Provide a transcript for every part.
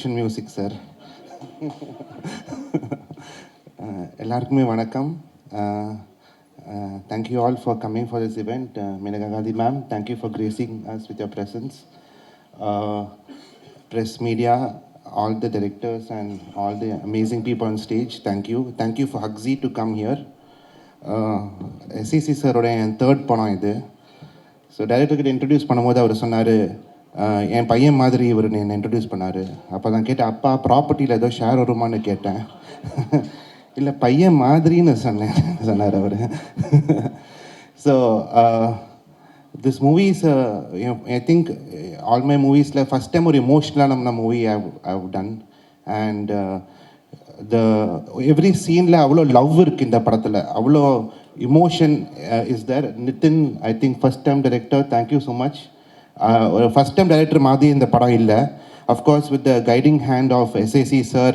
Music, sir. எல்லாருக்குமே வணக்கம். Thank you all for coming for this event. Maneka Gandhi ma'am, thank you for gracing us with your presence. Press media, all the directors and all the amazing people on stage, thank you. Thank you for Hugzy to come here. SCC sir oda en third படம் இது. So டைரக்டர்கிட்ட introduce பண்ணும்போது அவர் சொன்னார், என் பையன் மாதிரி இவர் என்னை introduce பண்ணார். அப்போ தான் கேட்டேன், அப்பா ப்ராப்பர்ட்டியில் ஏதோ ஷேர் வருமானு கேட்டேன். இல்லை பையன் மாதிரின்னு சொன்னார் அவர். So this movies I think all my மூவிஸில் ஃபஸ்ட் டைம் ஒரு எமோஷ்னலான movie I done. And every சீனில் அவ்வளோ லவ் இருக்குது இந்த படத்தில், அவ்வளோ emotion is there. Nitin, I think first time director, thank you so much. First time director மாதிரி இந்த படம் இல்லை. Of course with the guiding hand of SAC sir,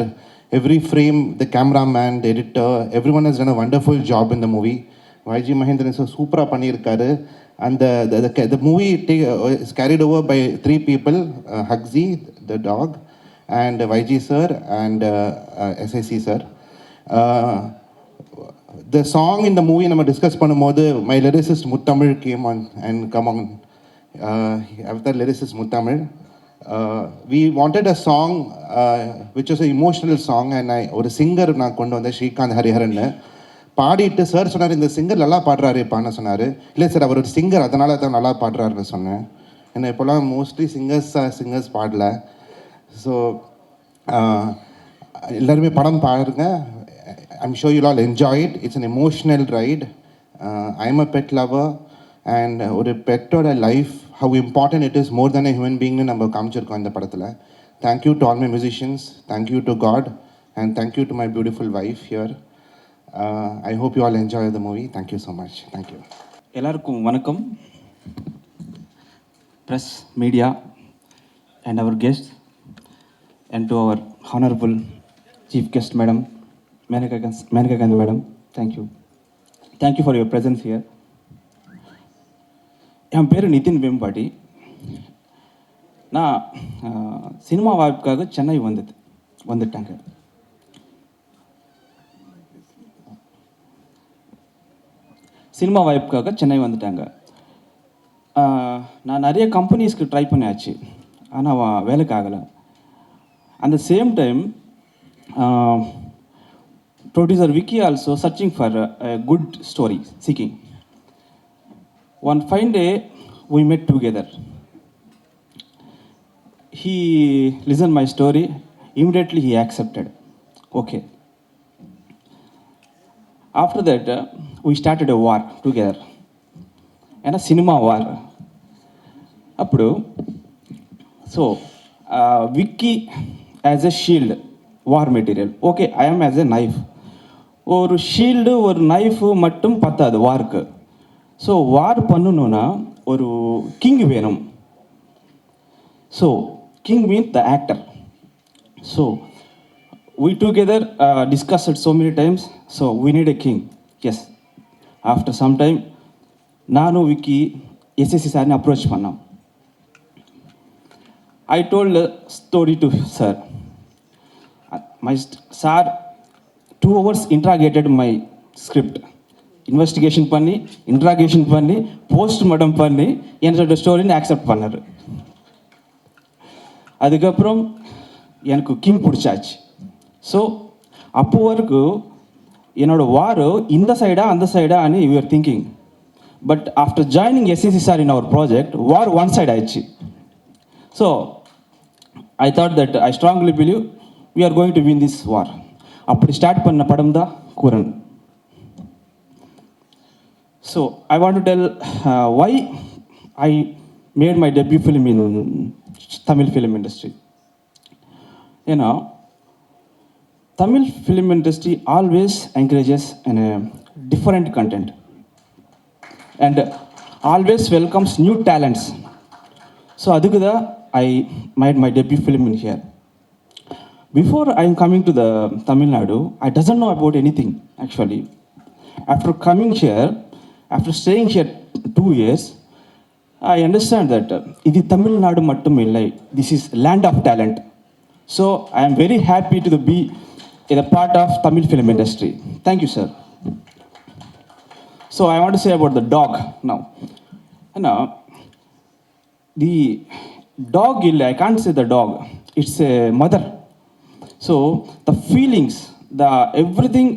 every frame, the cameraman, the editor, everyone has done a wonderful job in the movie. YG Mahendran sir சூப்பராக பண்ணியிருக்காரு. And the movie is carried over by three people, Hugzy, the dog, and YG sir and SAC sir. The song in the movie நம்ம discuss பண்ணும்போது my lyricist Muthamizh came on and come on. After lyricist Muthamizh, we wanted a song which was an emotional song, and ஒரு singer நான் கொண்டு வந்தேன், ஸ்ரீகாந்த் ஹரிஹரன்னு. பாடிட்டு sir சொன்னார், இந்த singer நல்லா பாடுறாருப்பான்னு சொன்னார். இல்லை சார் அவர் ஒரு சிங்கர், அதனால தான் நல்லா பாடுறாருன்னு சொன்னேன். ஏன்னா இப்போலாம் மோஸ்ட்லி சிங்கர்ஸ் பாடல. ஸோ எல்லாருமே படம் பாருங்க. I'm sure you'll all enjoy it. It's an emotional ride. I'm a pet lover, and ஒரு பெட்டோட life how important it is more than a human being நம்ம காமிச்சிருக்கோம் இந்த படத்தில். Thank you to all my musicians, thank you to God, and thank you to my beautiful wife here. I hope you all enjoy the movie. Thank you so much. Thank you. எல்லாருக்கும் வணக்கம். Press, media, and our guests, and to our honorable chief guest madam Maneka Gandhi madam, thank you. Thank you for your presence here. என் பேர் நிதின் வேம்பாடி. நான் cinema வாய்ப்புக்காக சென்னை வந்துட்டாங்க. Cinema வாய்ப்புக்காக சென்னை வந்துட்டாங்க. நான் நிறைய கம்பெனிஸ்க்கு ட்ரை பண்ணியாச்சு, ஆனால் வேலைக்கு ஆகலை. அந்த same time producer Vicky also searching for a good story, seeking. One fine day we met together. He listened my story, immediately he accepted. Okay. After that we started a war together, and a cinema war. Appudu so Vicky as a shield, war material. Okay, I am as a knife. ஒரு shield ஒரு knife மட்டும் பத்தாது வார்க்கு. So வார் பண்ணணுன்னா ஒரு king வேணும். So king mean the actor. So we together discussed it so many times. So we need a king. Yes. After some time நானும் Vicky SSC சார்னு approach பண்ணோம். I told a story to sir. My sir 2 hours interrogated my script. Investigation பண்ணி interrogation பண்ணி postmortem பண்ணி என்னோட ஸ்டோரின்னு accept பண்ணார். அதுக்கப்புறம் எனக்கு கிங் பிடிச்சாச்சு. ஸோ அப்போ வரைக்கும் என்னோட வார் இந்த சைடா அந்த சைடா అని we are thinking. But after joining SCC sir in our project war one side ஆயிடுச்சு. So I thought that I strongly believe we are going to win this war. அப்படி ஸ்டார்ட் பண்ண படம் தான் Kooran. So I want to tell why I made my debut film in Tamil film industry. ஏன்னா Tamil film industry always encourages and different content and always welcomes new talents. So அதுக்கு தான் ஐ made my debut film in here. Before I am coming to the Tamil Nadu, I doesn't know about anything actually. After coming here, after staying here 2 years, I understand that இது தமிழ்நாடு மட்டும் இல்லை, this is land of talent. So I am very happy to be a part of Tamil film industry. Thank you, sir. So I want to say about the dog now. Now, the dog, I can't say the dog. It's a mother. So the feelings, the everything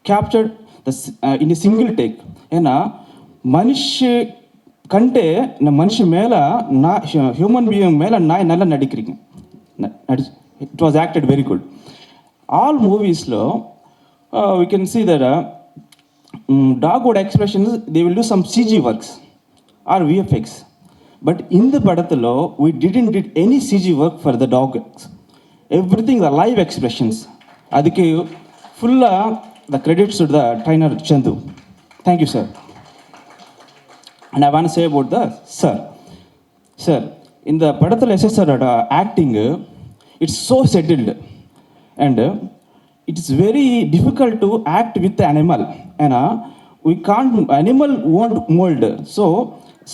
captured in a single take. ஏன்னா மனுஷ கண்டு இந்த மனுஷன் மேலே நான் human being மேலே நான் நல்லா நடிக்கிறீங்க it was acted very good all மூவிஸில் we can see that dogwood expressions they will do some CG works or VFX, but in the படத்தில் we didn't did any CG work for the dogs. Everything the live expressions. அதுக்கு ஃபுல்லாக the credits to the trainer Chandu. Thank you, sir. And I want to say about the sir in the படத்தில் SSR acting it's so settled and it is very difficult to act with the animal and we can't animal won't mold, so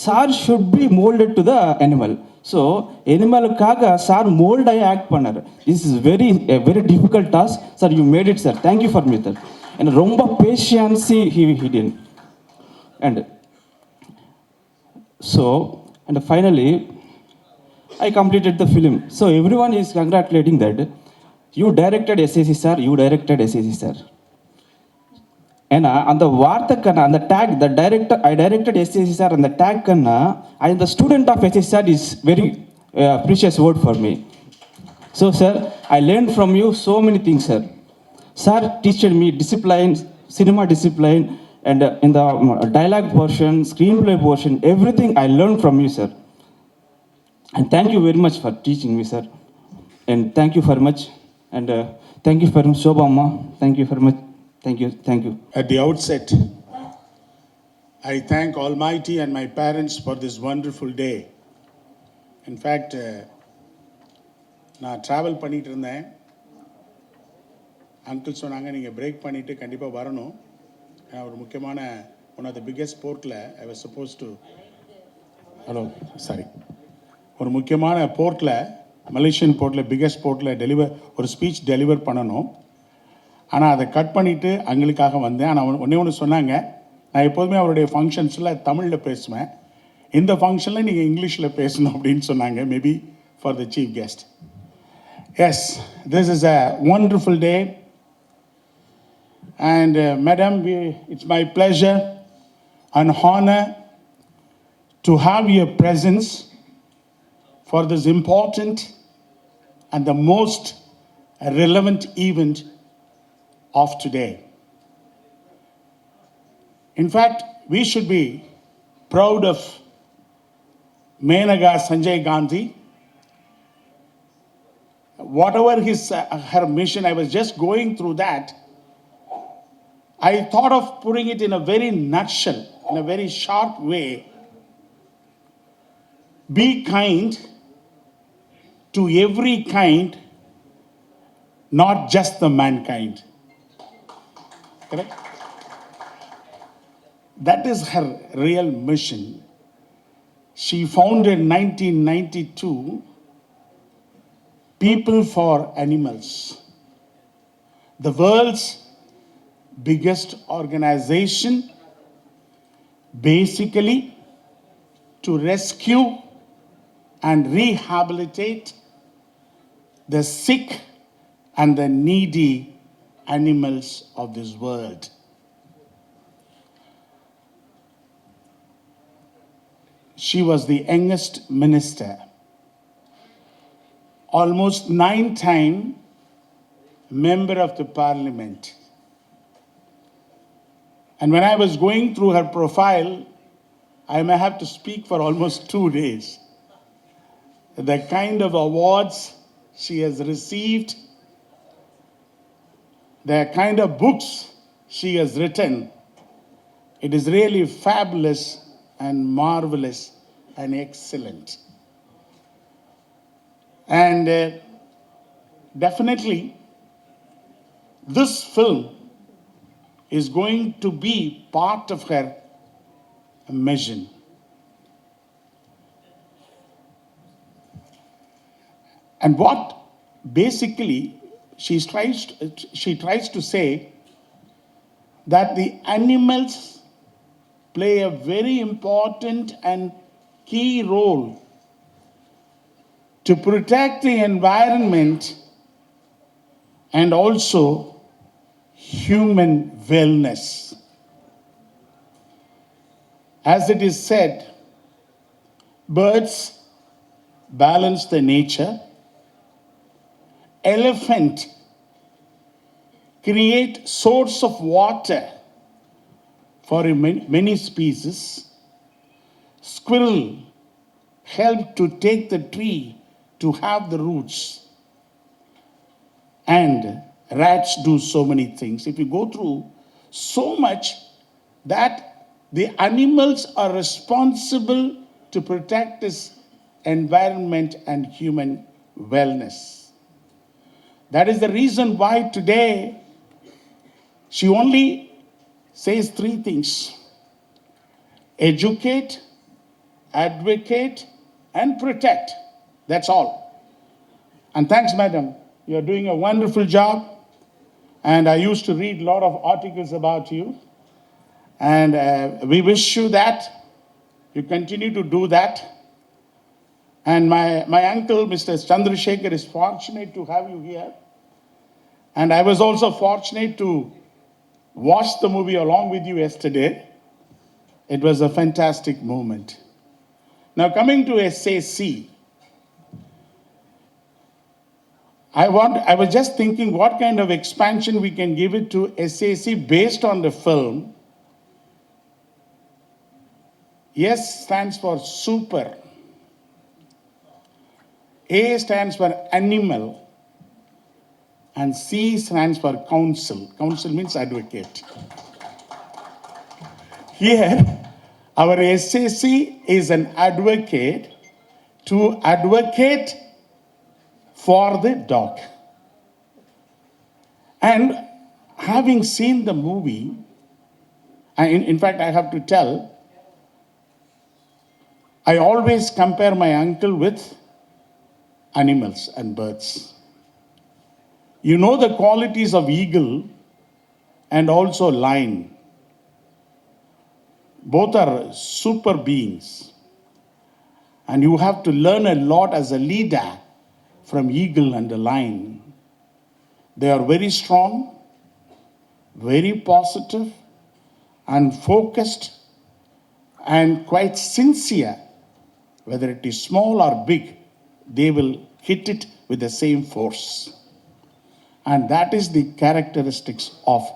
sir should be molded to the animal. So animalக்காக sir mold ஆகி act பண்ணார். This is a very difficult task. Sir, you made it, sir. Thank you for me, sir. And ரொம்ப patience he did. And so and finally I completed the film. So everyone is congratulating that you directed SAC, sir. You directed SAC, sir. ஏன்னா அந்த வார்த்தைக்கான அந்த tag the director I directed SSC sir அந்த டேக்குன்னா I the student of SSC sir is very precious word for me. So sir I learn from you so many things sir. Sir teacher me discipline, cinema discipline and in the dialogue portion, screenplay portion, everything I learned from you, sir. And thank you very much for teaching me, sir. And thank you very much. And thank you for Shobha Amma. Thank you very much. Thank you. At the outset, I thank Almighty and my parents for this wonderful day. In fact, நான் travel பண்ணிட்டு இருந்தேன். Uncle சொன்னாங்க நீங்கள் break பண்ணிவிட்டு கண்டிப்பாக வரணும். ஏன்னா ஒரு முக்கியமான ஒன் ஆஃப் த பிக்கெஸ்ட் போர்ட்டில் ஐ வாஸ் சப்போஸ் டு ஒரு முக்கியமான போர்ட்டில், மலேசியன் போர்ட்டில், பிக்கெஸ்ட் போர்ட்டில் ஒரு ஸ்பீச் டெலிவர் பண்ணணும். ஆனால் அதை கட் பண்ணிவிட்டு அவங்களுக்காக வந்தேன். ஆனால் ஒன்று சொன்னாங்க, நான் எப்போதுமே அவருடைய ஃபங்க்ஷன்ஸில் தமிழில் பேசுவேன், இந்த ஃபங்க்ஷனில் நீங்கள் இங்கிலீஷில் பேசணும் அப்படின்னு சொன்னாங்க. Maybe for the chief guest. Yes, this is a wonderful day. And Madam, it's my pleasure and honor to have your presence for this important and the most relevant event of today. In fact, we should be proud of Maneka Gandhi. Whatever her mission, I was just going through that. I thought of putting it in a very nutshell, in a very sharp way. Be kind to every kind, not just the mankind. Correct? That is her real mission. She founded in 1992 People for Animals, the world's biggest organization, basically to rescue and rehabilitate the sick and the needy animals of this world. She was the youngest minister, almost 9-time member of the parliament. And when I was going through her profile, I may have to speak for almost 2 days. The kind of awards she has received, the kind of books she has written, it is really fabulous and marvelous and excellent. And definitely, this film is going to be part of her mission. And what basically, she tries to say that the animals play a very important and key role to protect the environment and also human wellness. As it is said, birds balance the nature, elephant create source of water for many species, squirrel help to take the tree to have the roots, and rats do so many things. If you go through so much that the animals are responsible to protect this environment and human wellness. That is the reason why today she only says three things: educate, advocate, and protect. That's all. And thanks, madam. You're doing a wonderful job. And I used to read a lot of articles about you. And we wish you that. You continue to do that. And my uncle, Mr. Chandrasekhar, is fortunate to have you here. And I was also fortunate to watch the movie along with you yesterday. It was a fantastic moment. Now, coming to SAC, I was just thinking what kind of expansion we can give it to SAC based on the film. S stands for super. A stands for animal. And C stands for counsel. Counsel means advocate. Here, our SAC is an advocate to advocate for the dog. And having seen the movie, in fact, I have to tell, I always compare my uncle with animals and birds. You know the qualities of eagle and also lion. Both are super beings. And you have to learn a lot as a leader from eagle and the lion. They are very strong, very positive, and focused, and quite sincere. Whether it is small or big, they will hit it with the same force. And that is the characteristics of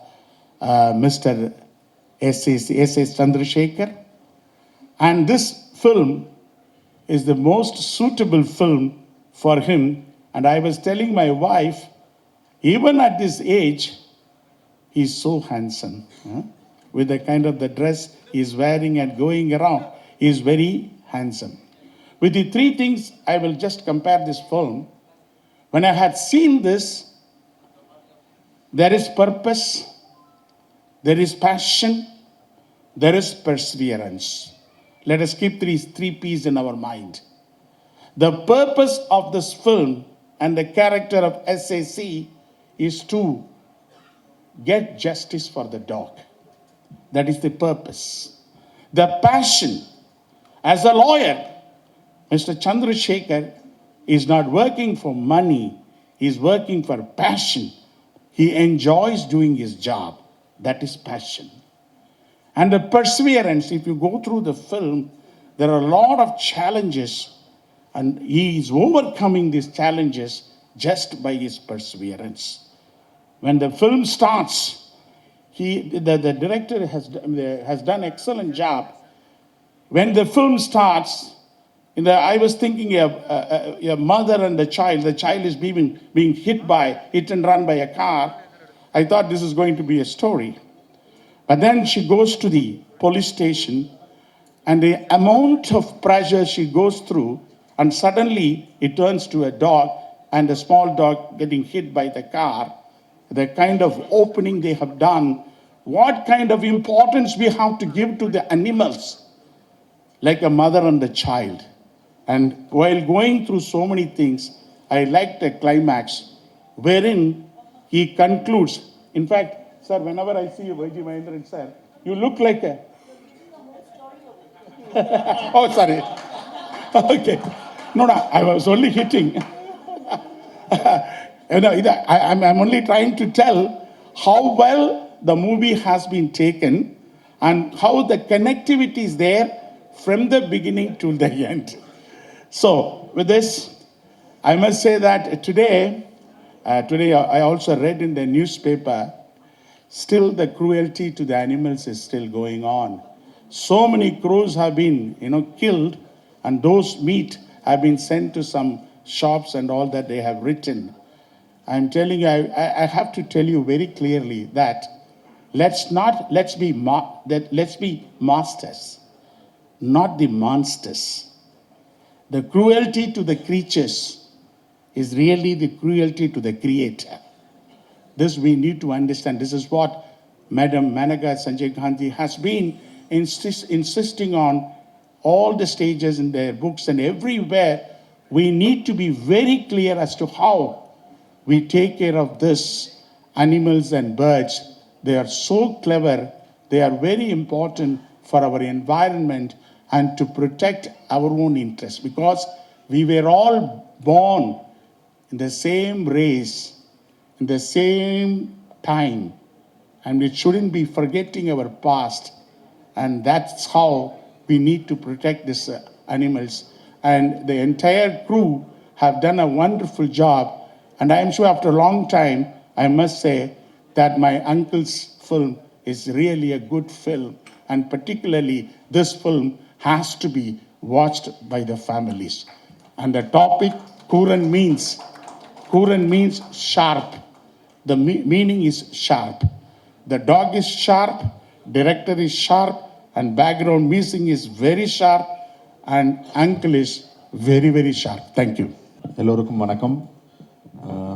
Mr. S.S. Chandrasekhar. And this film is the most suitable film for him. And I was telling my wife, even at this age, he's so handsome. With the kind of the dress he's wearing and going around, he's very handsome. With the three things, I will just compare this film. When I had seen this, there is purpose, there is passion, there is perseverance. Let us keep these three P's in our mind. The purpose of this film and the character of SAC is to get justice for the dog. That is the purpose. The passion. As a lawyer, Mr. Chandrasekhar is not working for money. He's working for passion. He enjoys doing his job. That is passion. And the perseverance, if you go through the film, there are a lot of challenges, and he is overcoming these challenges just by his perseverance. When the film starts, the director has done an excellent job. When the film starts, I was thinking a mother and the child is being hit and run by a car. I thought this is going to be a story. But then she goes to the police station, and the amount of pressure she goes through, and suddenly it turns to a dog, and a small dog getting hit by the car. The kind of opening they have done, what kind of importance we have to give to the animals, like a mother and the child. And while going through so many things, I like the climax wherein he concludes. In fact, sir, whenever I see you, Vijay Mahendran, sir, you look like a. Oh, sorry. Okay. No, I was only hitting. I'm only trying to tell how well the movie has been taken and how the connectivity is there from the beginning to the end. So, with this, I must say that today I also read in the newspaper, still the cruelty to the animals is still going on. So many crows have been, killed, and those meat have been sent to some shops and all that they have written. I'm telling you, I have to tell you very clearly that let's be masters, not the monsters. The cruelty to the creatures is really the cruelty to the creator. This we need to understand. This is what Madam Maneka Gandhi has been insisting on all the stages in their books and everywhere. We need to be very clear as to how we take care of this animals and birds. They are so clever. They are very important for our environment and to protect our own interests, because we were all born in the same race, in the same time, and we shouldn't be forgetting our past. And that's how we need to protect these animals. And the entire crew have done a wonderful job. And I am sure after a long time, I must say that my uncle's film is really a good film. And particularly this film has to be watched by the families. And the topic, Kooran means sharp. The meaning is sharp. The dog is sharp, director is sharp, and background music is very sharp, and uncle is very, very sharp. Thank you. எல்லோருக்கும் வணக்கம்.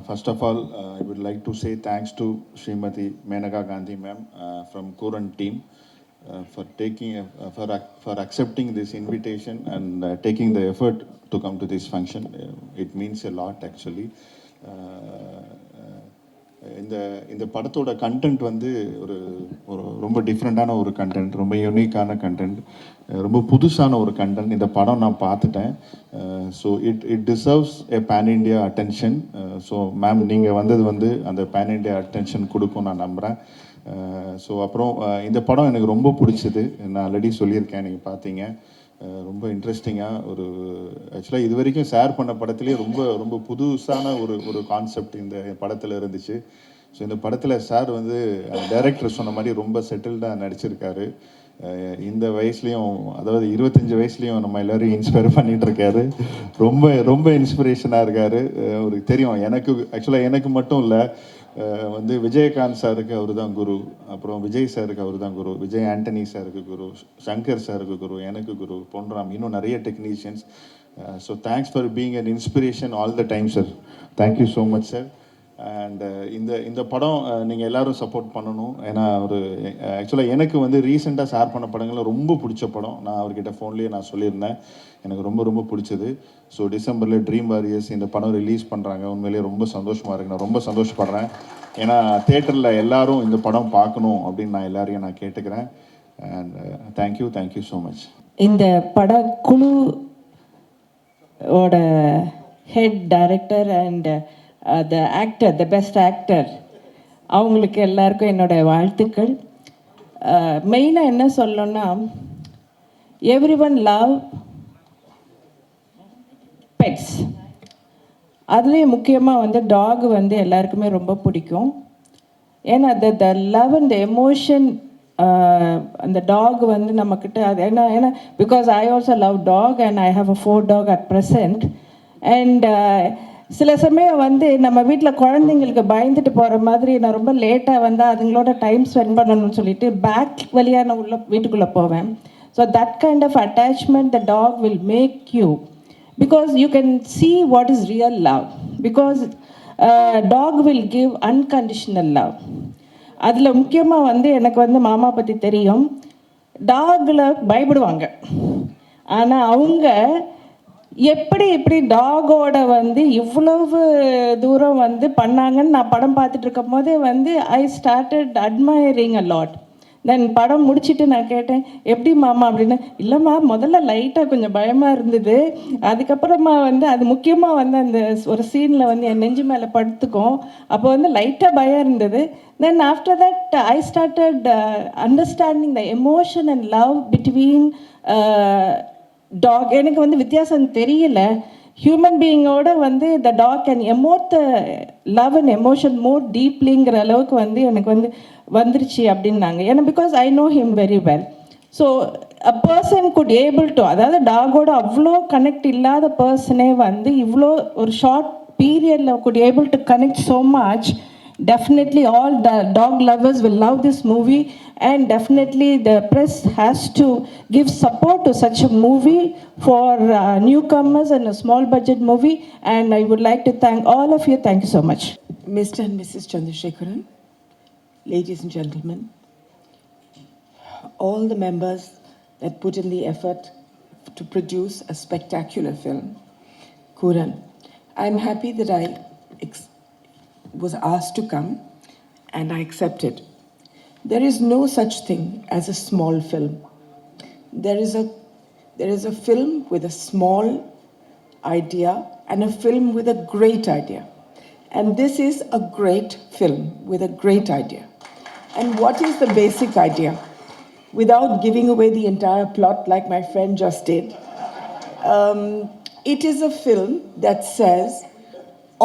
First of all, I would like to say thanks to Srimati Maneka Gandhi ma'am from Kooran team for accepting this invitation and taking the effort to come to this function. It means a lot actually. இந்த படத்தோட content வந்து ஒரு ரொம்ப டிஃப்ரெண்ட்டான ஒரு content, ரொம்ப யூனிக்கான content, ரொம்ப புதுசான ஒரு கண்டென்ட். இந்த படம் நான் பார்த்துட்டேன். So it deserves a pan India attention. So ma'am நீங்கள் வந்தது வந்து அந்த பேன் இண்டியா அட்டென்ஷன் கொடுக்கும் நான் நம்புகிறேன். ஸோ அப்புறம் இந்த படம் எனக்கு ரொம்ப பிடிச்சது. நான் ஆல்ரெடி சொல்லியிருக்கேன், நீங்கள் பார்த்தீங்க. ரொம்ப இன்ட்ரெஸ்டிங்காக ஒரு ஆக்சுவலாக இது வரைக்கும் ஷேர் பண்ண படத்துலேயே ரொம்ப புதுசான ஒரு கான்செப்ட் இந்த படத்தில் இருந்துச்சு. ஸோ இந்த படத்தில் சார் வந்து டைரக்டர் சொன்ன மாதிரி ரொம்ப செட்டில்டாக நடிச்சிருக்காரு. இந்த வயசுலேயும், அதாவது 25 வயசுலேயும் நம்ம எல்லோரும் இன்ஸ்பயர் பண்ணிகிட்ருக்காரு. ரொம்ப இன்ஸ்பிரேஷனாக இருக்கார். ஒரு தெரியும் எனக்கு, ஆக்சுவலாக எனக்கு மட்டும் இல்லை, வந்து விஜயகாந்த் சாருக்கு அவர் தான் குரு, அப்புறம் விஜய் சாருக்கு அவர் தான் குரு, விஜய் ஆண்டனி சாருக்கு குரு, சங்கர் சாருக்கு குரு, எனக்கு குரு, பொன்ராம், இன்னும் நிறைய technicians. So thanks for being an inspiration all the time sir. Thank you so much sir. And இந்த படம் நீங்கள் எல்லோரும் சப்போர்ட் பண்ணணும். ஏன்னா ஆக்சுவலாக எனக்கு வந்து ரீசெண்டாக ஷேர் பண்ண படங்களில் ரொம்ப பிடிச்ச படம். நான் அவர்கிட்ட ஃபோன்லேயே நான் சொல்லியிருந்தேன், எனக்கு ரொம்ப பிடிச்சது. ஸோ டிசம்பரில் ட்ரீம் வாரியர்ஸ் இந்த படம் ரிலீஸ் பண்ணுறாங்க. உண்மையிலேயே ரொம்ப சந்தோஷமாக இருக்குது. நான் ரொம்ப சந்தோஷப்படுறேன். ஏன்னா தேட்டரில் எல்லோரும் இந்த படம் பார்க்கணும் அப்படின்னு நான் எல்லாரையும் நான் கேட்டுக்கிறேன். And thank you so much. இந்த படக்குழுவோட head director and the best actor, அவங்களுக்கு எல்லாருக்கும் என்னோடய வாழ்த்துக்கள். மெயினாக என்ன சொல்லணும்னா, எவ்ரி ஒன் லவ் பெட்ஸ். அதுலேயும் முக்கியமாக வந்து டாக் வந்து எல்லாருக்குமே ரொம்ப பிடிக்கும். ஏன்னா the love and the emotion, அந்த டாக் வந்து நம்மக்கிட்ட அது ஏன்னா because I also love dog and I have a 4 dog at present. And சில சமயம் வந்து நம்ம வீட்டில் குழந்தைங்களுக்கு பயந்துட்டு போகிற மாதிரி நான் ரொம்ப லேட்டாக வந்தால் அதுங்களோட டைம் ஸ்பெண்ட் பண்ணணும்னு சொல்லிட்டு பேக் வழியாக நான் வீட்டுக்குள்ளே போவேன். So that kind of attachment the dog will make you, because you can see what is real love, because dog will give unconditional love. அதில் முக்கியமாக வந்து எனக்கு வந்து மாமா பற்றி தெரியும். டாகில் பயப்படுவாங்க, ஆனால் அவங்க எப்படி இப்படி டாகோட வந்து இவ்வளவு தூரம் வந்து பண்ணாங்கன்னு நான் படம் பார்த்துட்டு இருக்கும் போதே வந்து I started admiring a lot. Then படம் முடிச்சுட்டு நான் கேட்டேன் எப்படி மாமா அப்படின்னு. இல்லைம்மா முதல்ல லைட்டாக கொஞ்சம் பயமாக இருந்தது, அதுக்கப்புறமா வந்து அது முக்கியமாக வந்து அந்த ஒரு சீனில் வந்து என் நெஞ்சு மேலே படுத்துக்கும், அப்போ வந்து லைட்டாக பயம் இருந்தது. Then after that I started understanding the emotion and love between dog. எனக்கு வந்து வித்தியாசம் தெரியல. ஹியூமன் பீயிங்கோட வந்து the dog can emote the love and emotion more டீப்லிங்கிற அளவுக்கு வந்து எனக்கு வந்து வந்துருச்சு அப்படின்னாங்க. ஏன்னா because I know him very well. So a person good able to, அதாவது டாகோட அவ்வளோ கனெக்ட் இல்லாத பர்சனே வந்து இவ்வளோ ஒரு ஷார்ட் பீரியடில் good able to connect so much. Definitely all the dog lovers will love this movie, and definitely the press has to give support to such a movie for newcomers and a small budget movie, and I would like to thank all of you. Thank you so much. Mr. and Mrs. Chandrasekhar, ladies and gentlemen, all the members that put in the effort to produce a spectacular film, Kooran, I'm happy that I was asked to come and I accepted. There is no such thing as a small film. There is a film with a small idea and a film with a great idea. And this is a great film with a great idea. And what is the basic idea? Without giving away the entire plot like my friend just did, it is a film that says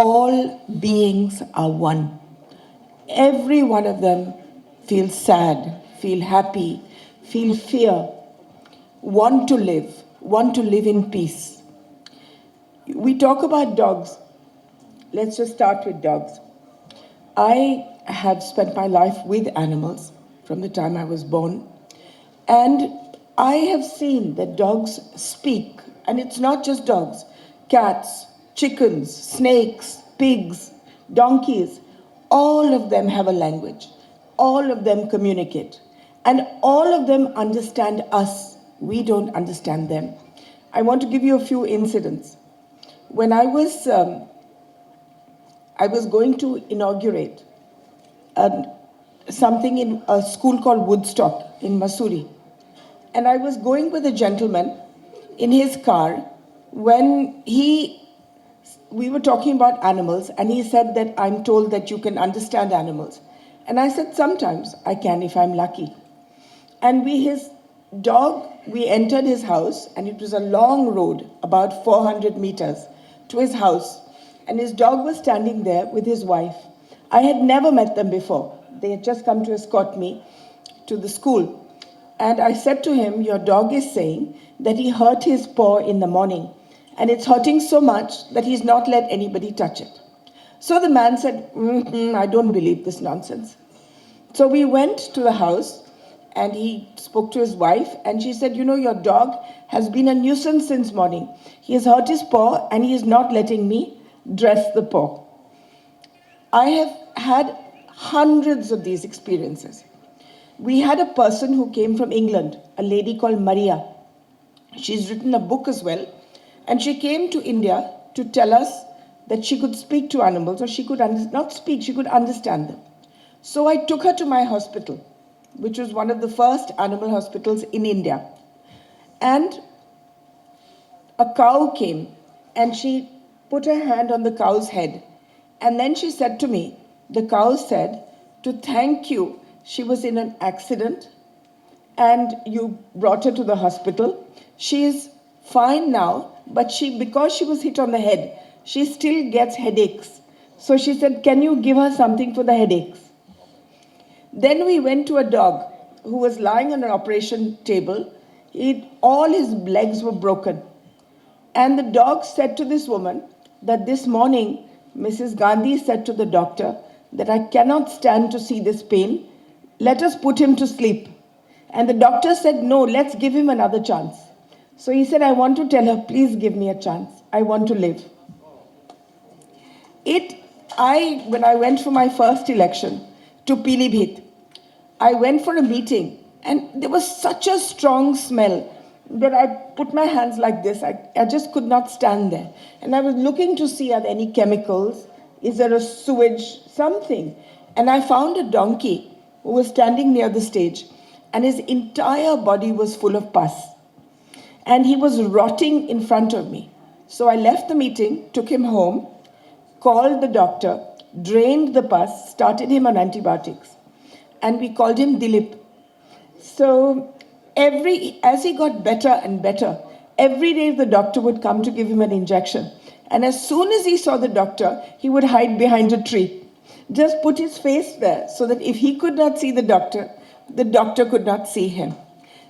all beings are one. Every one of them feels sad, feel happy, feel fear, want to live in peace. We talk about dogs. Let's just start with dogs. I have spent my life with animals from the time I was born, and I have seen that dogs speak, and it's not just dogs, cats, chickens, snakes, pigs, donkeys, all of them have a language. All of them communicate. And all of them understand us. We don't understand them. I want to give you a few incidents. When I was going to inaugurate something in a school called Woodstock in Missouri. And I was going with a gentleman in his car when we were talking about animals, and he said that I'm told that you can understand animals. And I said, sometimes I can if I'm lucky. And we entered his house, and it was a long road, about 400 meters to his house. And his dog was standing there with his wife. I had never met them before. They had just come to escort me to the school. And I said to him, your dog is saying that he hurt his paw in the morning, and it's hurting so much that he's not let anybody touch it. So the man said, I don't believe this nonsense. So we went to the house, and he spoke to his wife, and she said, you know, your dog has been a nuisance since morning. He has hurt his paw, and he is not letting me dress the paw. I have had hundreds of these experiences. We had a person who came from England, a lady called Maria. She's written a book as well. And she came to India to tell us that she could speak to animals, or she could not speak, she could understand them. So I took her to my hospital, which was one of the first animal hospitals in India. And a cow came, and she put her hand on the cow's head. And then she said to me, the cow said, to thank you, she was in an accident, and you brought her to the hospital. She is fine now, but because she was hit on the head, she still gets headaches. So she said, can you give her something for the headaches? Then we went to a dog who was lying on an operation table. All his legs were broken. And the dog said to this woman that this morning, Mrs. Gandhi said to the doctor that I cannot stand to see this pain. Let us put him to sleep. And the doctor said, no, let's give him another chance. So he said, I want to tell her, please give me a chance. I want to live. When I went for my first election to Pilibhit, I went for a meeting, and there was such a strong smell that I put my hands like this. I just could not stand there. And I was looking to see, are there any chemicals? Is there a sewage? Something. And I found a donkey who was standing near the stage, and his entire body was full of pus. And he was rotting in front of me. So I left the meeting, took him home, called the doctor, drained the pus, started him on antibiotics. And we called him Dilip. So as he got better and better, every day the doctor would come to give him an injection. And as soon as he saw the doctor, he would hide behind a tree. Just put his face there so that if he could not see the doctor could not see him.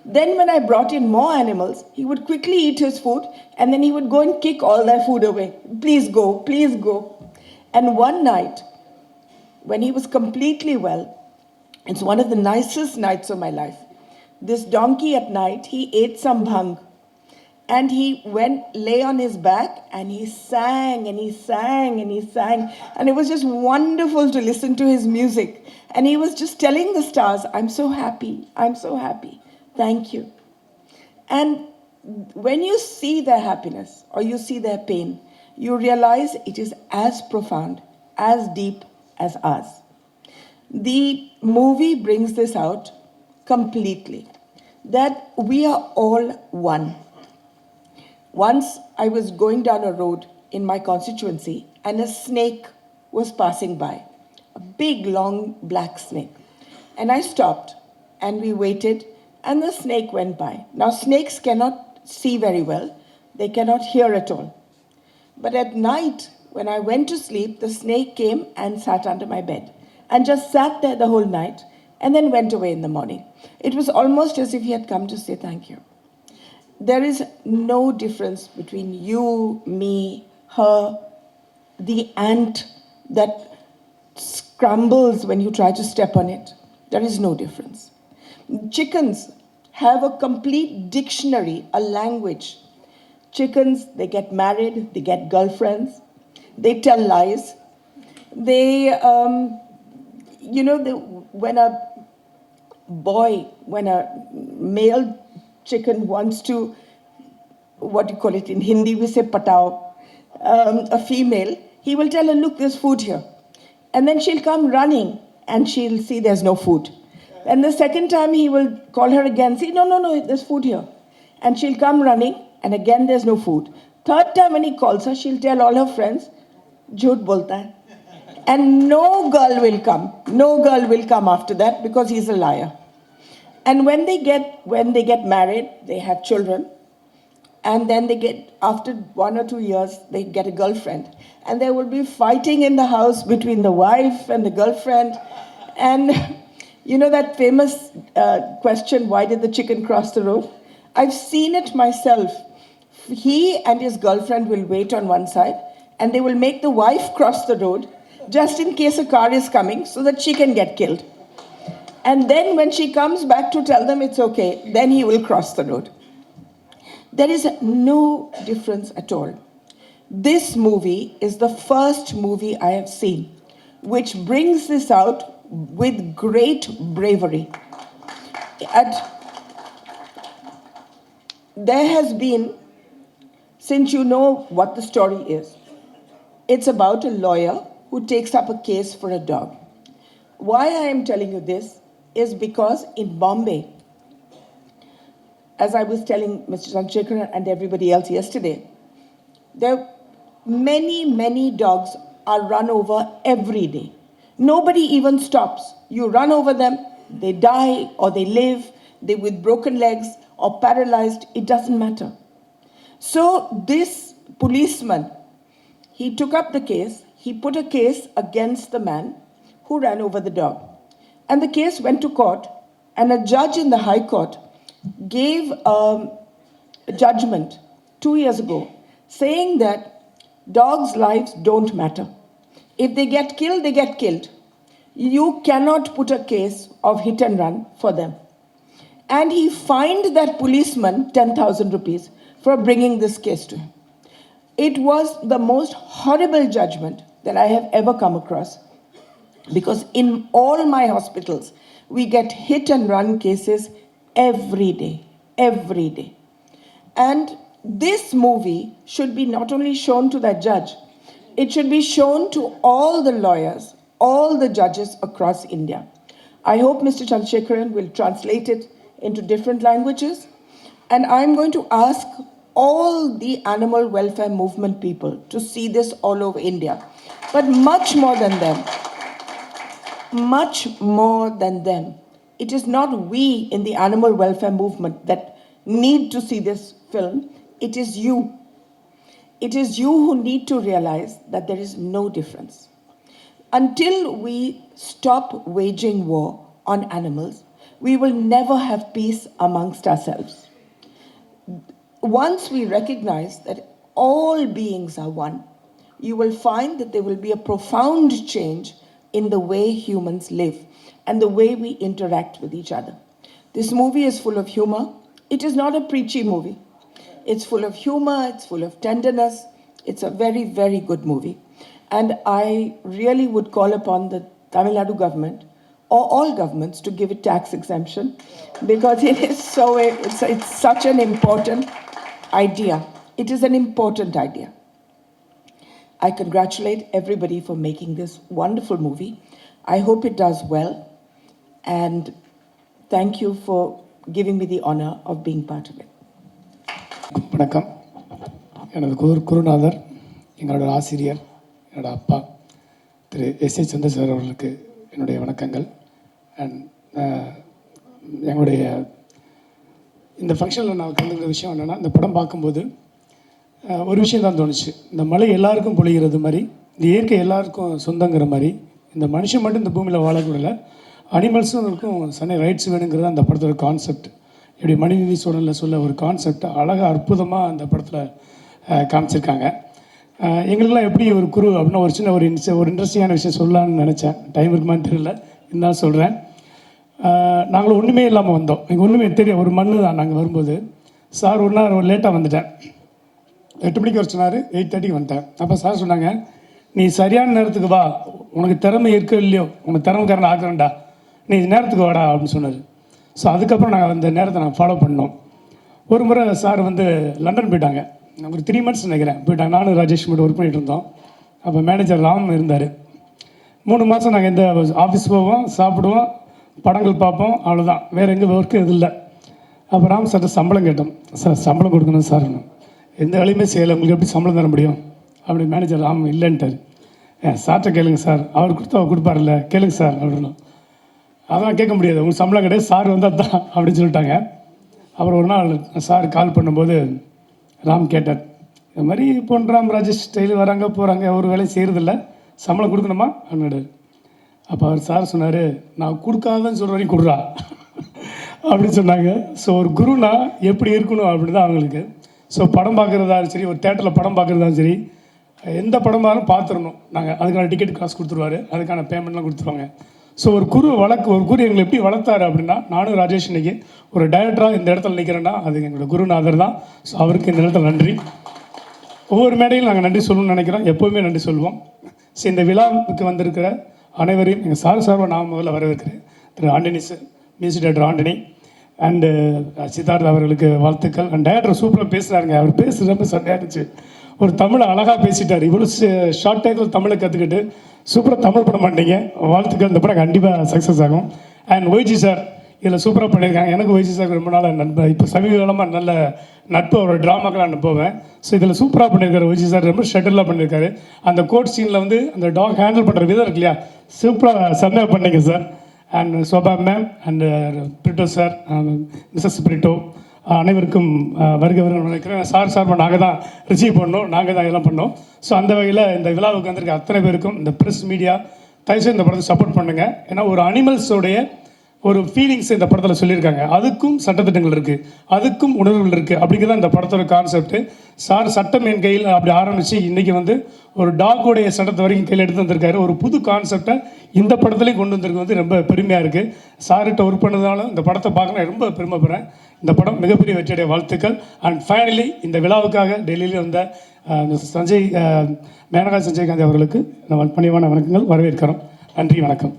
Then when I brought in more animals, he would quickly eat his food and then he would go and kick all their food away. Please go, please go. And one night, when he was completely well, it's one of the nicest nights of my life. This donkey at night, he ate some bhang. And he lay on his back and he sang and he sang and he sang. And it was just wonderful to listen to his music. And he was just telling the stars, I'm so happy, thank you. And when you see their happiness or you see their pain, you realize it is as profound, as deep as ours. The movie brings this out completely, that we are all one. Once I was going down a road in my constituency and a snake was passing by, a big, long, black snake. And I stopped and we waited and the snake went by. Now, snakes cannot see very well. They cannot hear at all. But at night, when I went to sleep, the snake came and sat under my bed and just sat there the whole night and then went away in the morning. It was almost as if he had come to say thank you. There is no difference between you, me, her, the ant that scrambles when you try to step on it. There is no difference. Chickens have a complete dictionary, a language. Chickens, they get married, they get girlfriends, they tell lies. When a male chicken wants to, in Hindi we say patao, a female, he will tell her, look, there's food here. And then she'll come running and she'll see there's no food. And the second time he will call her again, say, no, there's food here. And she'll come running and again there's no food. Third time when he calls her, she'll tell all her friends, jhoot bolta hai. And no girl will come after that because he's a liar. And when they get married, they have children, and then after 1 or 2 years, they get a girlfriend. And there will be fighting in the house between the wife and the girlfriend. And you know that famous question, why did the chicken cross the road? I've seen it myself. He and his girlfriend will wait on one side, and they will make the wife cross the road, just in case a car is coming, so that she can get killed. And then when she comes back to tell them it's okay, then he will cross the road. There is no difference at all. This movie is the first movie I have seen which brings this out with great bravery. There has been, since you know what the story is, it's about a lawyer who takes up a case for a dog. Why I am telling you this is because in Bombay, as I was telling Mr. Chandrasekhar and everybody else yesterday, there many dogs are run over every day. Nobody even stops. You run over them, they die or they live, they with broken legs or paralyzed, it doesn't matter. So this policeman, he took up the case, he put a case against the man who ran over the dog. And the case went to court, and a judge in the High Court gave a judgment 2 years ago saying that dogs' lives don't matter. If they get killed, they get killed. You cannot put a case of hit and run for them. And he fined that policeman 10,000 rupees for bringing this case to him. It was the most horrible judgment that I have ever come across. Because in all my hospitals, we get hit and run cases every day. And this movie should be not only shown to that judge, it should be shown to all the lawyers, all the judges across India. I hope Mr. Chandrasekhar will translate it into different languages. And I'm going to ask all the animal welfare movement people to see this all over India. But much more than them, it is not we in the animal welfare movement that need to see this film. It is you. It is you who need to realize that there is no difference. Until we stop waging war on animals, we will never have peace amongst ourselves. Once we recognize that all beings are one, you will find that there will be a profound change in the way humans live and the way we interact with each other. This movie is full of humor. It is not a preachy movie. It's full of humor, it's full of tenderness. It's a very, very good movie. And I really would call upon the Tamil Nadu government or all governments to give it tax exemption, because it is it's such an important idea. It is an important idea. I congratulate everybody for making this wonderful movie. I hope it does well. And thank you for giving me the honor of being part of it. வணக்கம். எனது குருநாதர், எங்களோட ஆசிரியர், என்னோட அப்பா திரு SA. Chandrasekhar அவர்களுக்கு என்னுடைய வணக்கங்கள். அண்ட் எங்களுடைய இந்த ஃபங்க்ஷனில் நான் கலந்துக்கிற விஷயம் என்னென்னா, இந்த படம் பார்க்கும்போது ஒரு விஷயம் தான் தோணுச்சு. இந்த மழை எல்லாருக்கும் பொழிகிறது மாதிரி, இந்த இயற்கை எல்லாருக்கும் சொந்தங்கிற மாதிரி, இந்த மனுஷன் மட்டும் இந்த பூமியில் வாழக்கூடல, அனிமல்ஸும் இருக்கும் சனி ரைட்ஸ் வேணுங்கிறது அந்த படத்தோட கான்செப்ட். இப்படி மனிதநீதி சூழலில் சொல்ல ஒரு கான்செப்ட் அழகாக அற்புதமாக அந்த படத்தில் காமிச்சிருக்காங்க. எங்களுக்கெல்லாம் எப்படி ஒரு குரு அப்படின்னா ஒரு சின்ன ஒரு இன்ட்ரெஸ்டிங்கான விஷயம் சொல்லலான்னு நினச்சேன். டைம் இருக்குமான்னு தெரியல, இருந்தாலும் சொல்கிறேன். நாங்களும் ஒன்றுமே இல்லாமல் வந்தோம். எங்கள் ஒன்றுமே தெரியும், ஒரு மண்ணு தான். நாங்கள் வரும்போது சார் ஒரு நாள் லேட்டாக வந்துட்டேன். 8 மணிக்கு வர சொன்னார், 8:30க்கு வந்துட்டேன். அப்போ சார் சொன்னாங்க, நீ சரியான நேரத்துக்கு வா, உனக்கு திறமை இருக்கோ இல்லையோ, உனக்கு திறமைக்காரன் ஆக்குறேன்டா, நீ நேரத்துக்கு வாடா அப்படின்னு சொன்னார். ஸோ அதுக்கப்புறம் நாங்கள் அந்த நேரத்தை நாங்கள் ஃபாலோ பண்ணோம். ஒரு முறை சார் லண்டன் போயிட்டாங்க. ஒரு 3 months நினைக்கிறேன் போயிட்டாங்க. நானும் ராஜேஷ் மட்டும் ஒர்க் பண்ணிகிட்டு இருந்தோம். அப்போ மேனேஜர் ராம் இருந்தார். 3 மாதம் நாங்கள் எந்த ஆஃபீஸ் போவோம், சாப்பிடுவோம், படங்கள் பார்ப்போம், அவ்வளோதான். வேறு எங்கே ஒர்க்கு எதுவும் இல்லை. அப்போ ராம் சார்ட்ட சம்பளம் கேட்டோம். சார் சம்பளம் கொடுக்கணும் சார், எந்த வேலையுமே செய்யலை, உங்களுக்கு எப்படி சம்பளம் தர முடியும் அப்படி. மேனேஜர் ராம் இல்லைன்ட்டார். சார்கிட்ட கேளுங்க சார், அவர் கொடுப்பார்ல, கேளுங்க சார் அப்படின்னு. அதெல்லாம் கேட்க முடியாது, உங்களுக்கு சம்பளம் கிடையாது, சார் வந்தால் தான் அப்படின்னு சொல்லிட்டாங்க. அப்புறம் ஒரு நாள் சார் கால் பண்ணும்போது ராம் கேட்டார், இது மாதிரி பொன்ராம் ராஜேஷ் டெய்லி வராங்க போகிறாங்க, ஒரு வேலையும் செய்கிறதில்ல, சம்பளம் கொடுக்கணுமா அப்படின்னாரு. அப்போ அவர் சார் சொன்னார், நான் கொடுக்காதன்னு சொல்கிற வரைக்கும் கொடுறா அப்படின்னு சொன்னாங்க. ஸோ ஒரு குருனா எப்படி இருக்கணும் அப்படி தான் அவங்களுக்கு. ஸோ படம் பார்க்குறதாலும் சரி, ஒரு தேட்டரில் படம் பார்க்குறதாலும் சரி, எந்த படமாலும் பார்த்துடணும். நாங்கள் அதுக்கான டிக்கெட் காசு கொடுத்துருவாரு, அதுக்கான பேமெண்ட்லாம் கொடுத்துருவாங்க. ஸோ ஒரு குரு எங்களை எப்படி வளர்த்தாரு அப்படின்னா, நானும் ராஜேஷ் இன்னைக்கு ஒரு டைரக்டராக இந்த இடத்துல நிற்கிறேன்னா அது எங்களோட குருநாதர் தான். ஸோ அவருக்கு இந்த இடத்துல நன்றி. ஒவ்வொரு மேடையிலும் நாங்கள் நன்றி சொல்லணும்னு நினைக்கிறோம், எப்போவுமே நன்றி சொல்லுவோம். ஸோ இந்த விழாவுக்கு வந்திருக்கிற அனைவரையும் எங்கள் சார்பாக நான் முதல்ல வரவேற்கிறேன். Thiru Antony sir, music director Antony and Siddharth அவர்களுக்கு வாழ்த்துக்கள். அண்ட் டைரக்டர் சூப்பராக பேசுகிறாருங்க. அவர் பேசுகிறப்ப சரியாக இருந்துச்சு. ஒரு தமிழை அழகாக பேசிட்டார். இவ்வளோ ஷார்ட் டைமில் தமிழை கற்றுக்கிட்டு சூப்பராக தமிழ் படம் பண்ணிட்டீங்க, வாழ்த்துக்கள். இந்த படம் கண்டிப்பாக சக்ஸஸ் ஆகும். அண்ட் ஒய்ஜி சார் இதில் சூப்பராக பண்ணியிருக்காங்க. எனக்கு ஒய்ஜி சார் ரொம்ப நாள் நண்பர், இப்போ சமீப காலமாக நல்ல நட்பு. அவரோட ட்ராமாக்கெலாம் நான் போவேன். ஸோ இதில் சூப்பராக பண்ணியிருக்காரு ஒய்ஜி சார், ரொம்ப ஷெட்டிலாக பண்ணியிருக்காரு. அந்த கோட் சீனில் அந்த டாக் ஹேண்டில் பண்ணுற விதம் இருக்கு இல்லையா, சூப்பராக செம்மையாக பண்ணீங்க sir. And Shoba ma'am and Brito sir, Mrs Brito அனைவருக்கும் வருக நினைக்கிறேன். சார்பாக நாங்கள் தான் ரிசீவ் பண்ணோம், நாங்கள் தான் இதெல்லாம் பண்ணோம். ஸோ அந்த வகையில் இந்த விழாவுக்கு வந்திருக்க அத்தனை பேருக்கும், இந்த ப்ரெஸ் மீடியா, தயவுசெய்து இந்த படத்தை சப்போர்ட் பண்ணுங்கள். ஏன்னா ஒரு அனிமல்ஸோடைய ஒரு ஃபீலிங்ஸ் இந்த படத்தில் சொல்லியிருக்காங்க. அதுக்கும் சட்டத்திட்டங்கள் இருக்குது, அதுக்கும் உணர்வுகள் இருக்குது. அப்படிங்கிறதான் இந்த படத்தோட கான்செப்ட். சார் சட்டம் என் கையில் அப்படி ஆரம்பித்து இன்றைக்கி ஒரு டாகோடைய சட்டத்தை வரைக்கும் கையில் எடுத்து வந்திருக்காரு. ஒரு புது கான்செப்டை இந்த படத்துலேயும் கொண்டு வந்திருக்கு, ரொம்ப பெருமையாக இருக்குது. சார்கிட்ட ஒர்க் பண்ணதாலும் இந்த படத்தை பார்க்க ரொம்ப பெருமைப்படுறேன். இந்த படம் மிகப்பெரிய வெற்றியுடைய வாழ்த்துக்கள். அண்ட் ஃபைனலி இந்த விழாவுக்காக டெல்லியில் வந்த மேனகா சஞ்சய் காந்தி அவர்களுக்கு பணிவான வணக்கங்கள், வரவேற்கிறோம். நன்றி, வணக்கம்.